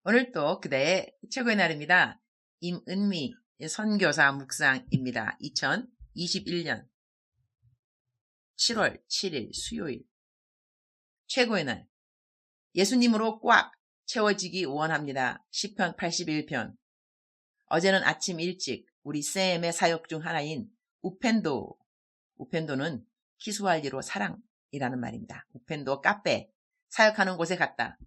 오늘 또 그대의 최고의 날입니다. 임은미 선교사 묵상입니다. 2021년 7월 7일 수요일 최고의 날 예수님으로 꽉 채워지기 원합니다. 시편 81편 어제는 아침 일찍 우리 쌤의 사역 중 하나인 우펜도는 키스왈디로 사랑이라는 말입니다. 우펜도 카페 사역하는 곳에 갔다.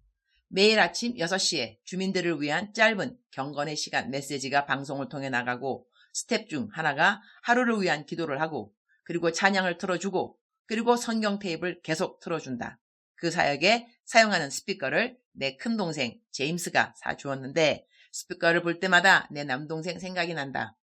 매일 아침 6시에 주민들을 위한 짧은 경건의 시간 메시지가 방송을 통해 나가고 스텝 중 하나가 하루를 위한 기도를 하고 그리고 찬양을 틀어주고 그리고 성경 테이프를 계속 틀어준다. 그 사역에 사용하는 스피커를 내 큰동생 제임스가 사주었는데 스피커를 볼 때마다 내 남동생 생각이 난다.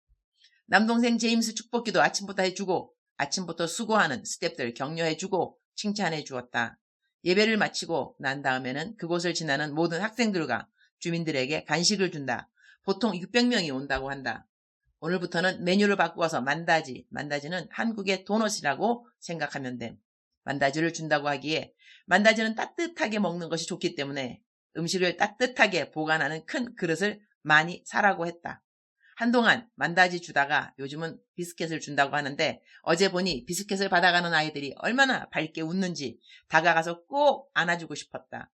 남동생 제임스 축복기도 아침부터 해주고 아침부터 수고하는 스텝들 격려해주고 칭찬해 주었다. 예배를 마치고 난 다음에는 그곳을 지나는 모든 학생들과 주민들에게 간식을 준다. 보통 600명이 온다고 한다. 오늘부터는 메뉴를 바꾸어서 만다지는 한국의 도넛이라고 생각하면 돼. 만다지를 준다고 하기에 만다지는 따뜻하게 먹는 것이 좋기 때문에 음식을 따뜻하게 보관하는 큰 그릇을 많이 사라고 했다. 한동안 만다지 주다가 요즘은 비스켓을 준다고 하는데 어제 보니 비스켓을 받아가는 아이들이 얼마나 밝게 웃는지 다가가서 꼭 안아주고 싶었다.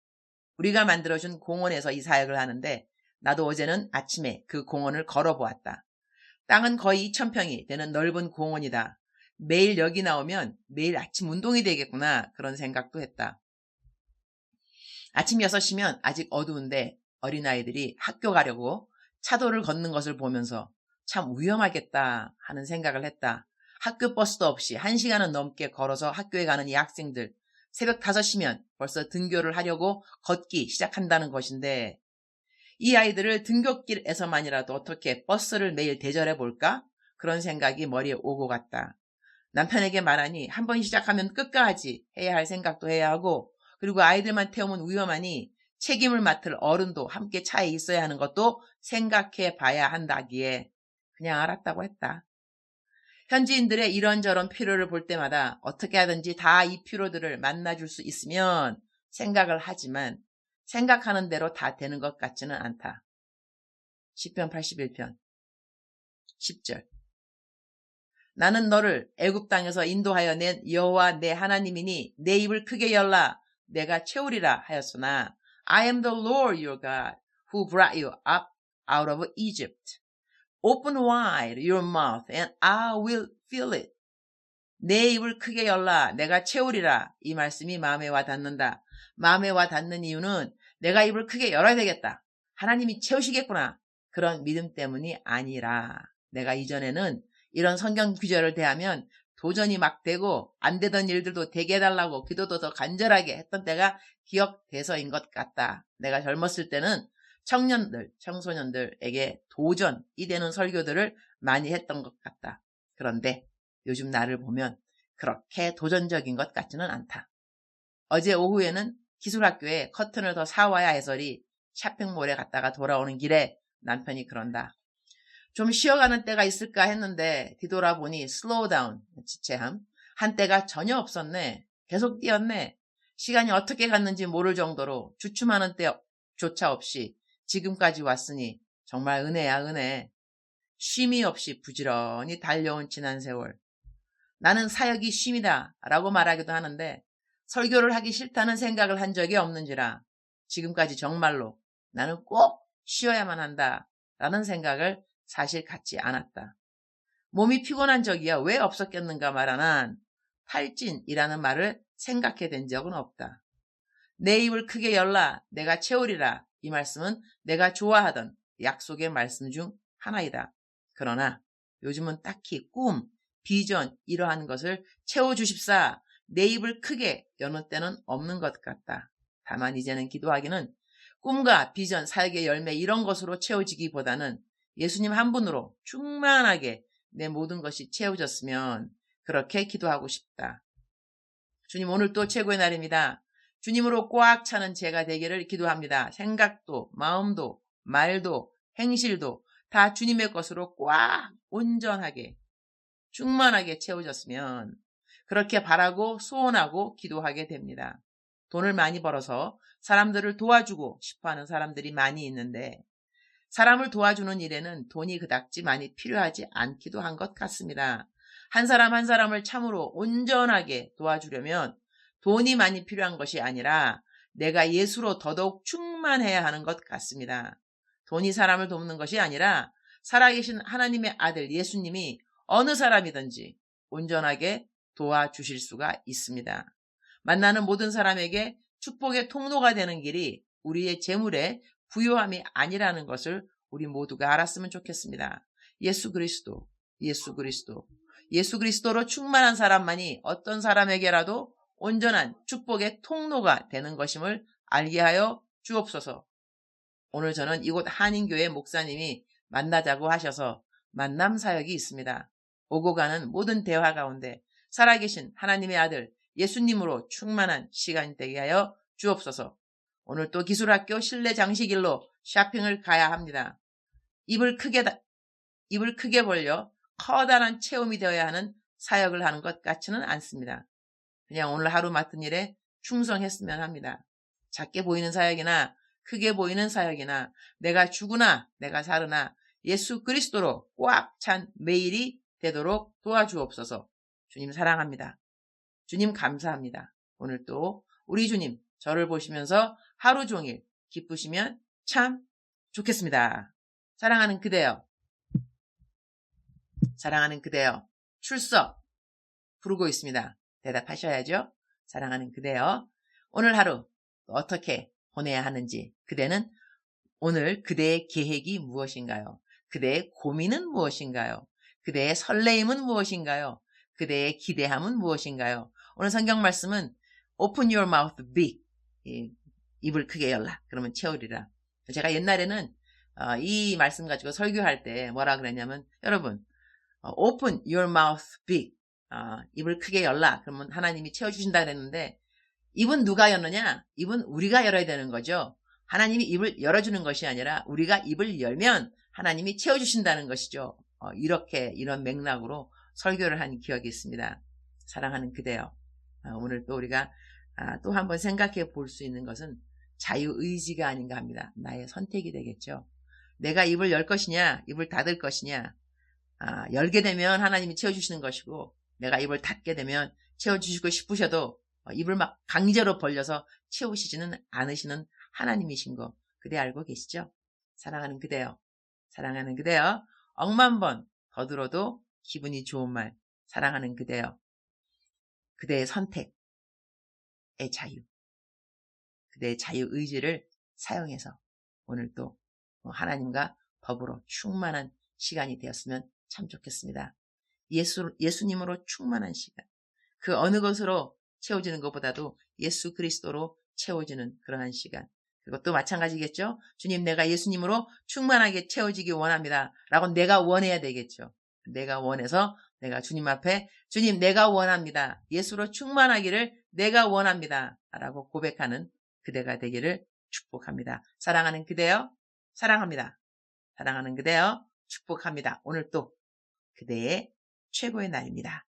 우리가 만들어준 공원에서 이 사역을 하는데 나도 어제는 아침에 그 공원을 걸어보았다. 땅은 거의 2000평이 되는 넓은 공원이다. 매일 여기 나오면 매일 아침 운동이 되겠구나 그런 생각도 했다. 아침 6시면 아직 어두운데 어린아이들이 학교 가려고 차도를 걷는 것을 보면서 참 위험하겠다 하는 생각을 했다. 학교 버스도 없이 1시간은 넘게 걸어서 학교에 가는 이 학생들 새벽 5시면 벌써 등교를 하려고 걷기 시작한다는 것인데 이 아이들을 등굣길에서만이라도 어떻게 버스를 매일 대절해 볼까? 그런 생각이 머리에 오고 갔다. 남편에게 말하니 한번 시작하면 끝까지 해야 할 생각도 해야 하고 그리고 아이들만 태우면 위험하니 책임을 맡을 어른도 함께 차에 있어야 하는 것도 생각해 봐야 한다기에 그냥 알았다고 했다. 현지인들의 이런저런 필요를 볼 때마다 어떻게 하든지 다 이 필요들을 만나줄 수 있으면 생각을 하지만 생각하는 대로 다 되는 것 같지는 않다. 시편 81편 10절 나는 너를 애굽 땅에서 인도하여 낸 여호와 내 하나님이니 내 입을 크게 열라 내가 채우리라 하였으나 I am the Lord your God who brought you up out of Egypt. Open wide your mouth and I will fill it. 내 입을 크게 열라 내가 채우리라. 이 말씀이 마음에 와 닿는다. 마음에 와 닿는 이유는 내가 입을 크게 열어야 되겠다. 하나님이 채우시겠구나. 그런 믿음 때문이 아니라 내가 이전에는 이런 성경 구절을 대하면 도전이 막 되고 안 되던 일들도 되게 해달라고 기도도 더 간절하게 했던 때가 기억돼서인 것 같다. 내가 젊었을 때는 청년들, 청소년들에게 도전이 되는 설교들을 많이 했던 것 같다. 그런데 요즘 나를 보면 그렇게 도전적인 것 같지는 않다. 어제 오후에는 기술학교에 커튼을 더 사와야 해서리 쇼핑몰에 갔다가 돌아오는 길에 남편이 그런다. 좀 쉬어가는 때가 있을까 했는데 뒤돌아보니 슬로우 다운, 지체함, 한때가 전혀 없었네. 계속 뛰었네. 시간이 어떻게 갔는지 모를 정도로 주춤하는 때조차 없이 지금까지 왔으니 정말 은혜야 은혜. 쉼이 없이 부지런히 달려온 지난 세월. 나는 사역이 쉼이다 라고 말하기도 하는데 설교를 하기 싫다는 생각을 한 적이 없는지라 지금까지 정말로 나는 꼭 쉬어야만 한다 라는 생각을 사실 갖지 않았다. 몸이 피곤한 적이야 왜 없었겠는가 말하는 탈진이라는 말을 생각해 된 적은 없다. 내 입을 크게 열라 내가 채우리라 이 말씀은 내가 좋아하던 약속의 말씀 중 하나이다. 그러나 요즘은 딱히 꿈, 비전 이러한 것을 채워주십사 내 입을 크게 여는 때는 없는 것 같다. 다만 이제는 기도하기는 꿈과 비전, 사역의 열매 이런 것으로 채워지기보다는 예수님 한 분으로 충만하게 내 모든 것이 채워졌으면 그렇게 기도하고 싶다. 주님 오늘 또 최고의 날입니다. 주님으로 꽉 차는 제가 되기를 기도합니다. 생각도 마음도 말도 행실도 다 주님의 것으로 꽉 온전하게 충만하게 채워졌으면 그렇게 바라고 소원하고 기도하게 됩니다. 돈을 많이 벌어서 사람들을 도와주고 싶어하는 사람들이 많이 있는데 사람을 도와주는 일에는 돈이 그닥지 많이 필요하지 않기도 한 것 같습니다. 한 사람 한 사람을 참으로 온전하게 도와주려면 돈이 많이 필요한 것이 아니라 내가 예수로 더더욱 충만해야 하는 것 같습니다. 돈이 사람을 돕는 것이 아니라 살아계신 하나님의 아들 예수님이 어느 사람이든지 온전하게 도와주실 수가 있습니다. 만나는 모든 사람에게 축복의 통로가 되는 길이 우리의 재물의 부요함이 아니라는 것을 우리 모두가 알았으면 좋겠습니다. 예수 그리스도, 예수 그리스도, 예수 그리스도로 충만한 사람만이 어떤 사람에게라도 온전한 축복의 통로가 되는 것임을 알게 하여 주옵소서. 오늘 저는 이곳 한인교회 목사님이 만나자고 하셔서 만남 사역이 있습니다. 오고 가는 모든 대화 가운데 살아계신 하나님의 아들 예수님으로 충만한 시간이 되게 하여 주옵소서. 오늘 또 기술학교 실내 장식일로 쇼핑을 가야 합니다. 입을 크게 벌려 커다란 체험이 되어야 하는 사역을 하는 것 같지는 않습니다. 그냥 오늘 하루 맡은 일에 충성했으면 합니다. 작게 보이는 사역이나 크게 보이는 사역이나 내가 죽으나 내가 사르나 예수 그리스도로 꽉 찬 매일이 되도록 도와주옵소서. 주님 사랑합니다. 주님 감사합니다. 오늘 또 우리 주님 저를 보시면서 하루 종일 기쁘시면 참 좋겠습니다. 사랑하는 그대여, 사랑하는 그대여, 출석 부르고 있습니다. 대답하셔야죠. 사랑하는 그대여, 오늘 하루 어떻게 보내야 하는지, 그대는 오늘 그대의 계획이 무엇인가요? 그대의 고민은 무엇인가요? 그대의 설레임은 무엇인가요? 그대의 기대함은 무엇인가요? 오늘 성경 말씀은 Open your mouth big, 입을 크게 열라, 그러면 채우리라. 제가 옛날에는 이 말씀 가지고 설교할 때 뭐라 그랬냐면, 여러분 Open your mouth big, 입을 크게 열라, 그러면 하나님이 채워주신다 그랬는데, 입은 누가 열느냐? 입은 우리가 열어야 되는 거죠. 하나님이 입을 열어주는 것이 아니라 우리가 입을 열면 하나님이 채워주신다는 것이죠. 이런 맥락으로 설교를 한 기억이 있습니다. 사랑하는 그대여, 오늘 또 우리가 또 한번 생각해 볼 수 있는 것은 자유의지가 아닌가 합니다. 나의 선택이 되겠죠. 내가 입을 열 것이냐, 입을 닫을 것이냐. 열게 되면 하나님이 채워주시는 것이고, 내가 입을 닫게 되면 채워주시고 싶으셔도 입을 막 강제로 벌려서 채우시지는 않으시는 하나님이신 거 그대 알고 계시죠? 사랑하는 그대여, 사랑하는 그대여, 억만 번 더 들어도 기분이 좋은 말, 사랑하는 그대여, 그대의 선택의 자유, 그대의 자유의지를 사용해서 오늘 또 하나님과 더불어 충만한 시간이 되었으면 참 좋겠습니다. 예수님으로 충만한 시간, 그 어느 것으로 채워지는 것보다도 예수 그리스도로 채워지는 그러한 시간, 그것도 마찬가지겠죠. 주님, 내가 예수님으로 충만하게 채워지기 원합니다 라고 내가 원해야 되겠죠. 내가 원해서 내가 주님 앞에, 주님 내가 원합니다, 예수로 충만하기를 내가 원합니다 라고 고백하는 그대가 되기를 축복합니다. 사랑하는 그대여, 사랑합니다. 사랑하는 그대여, 축복합니다. 오늘 또 그대의 최고의 날입니다.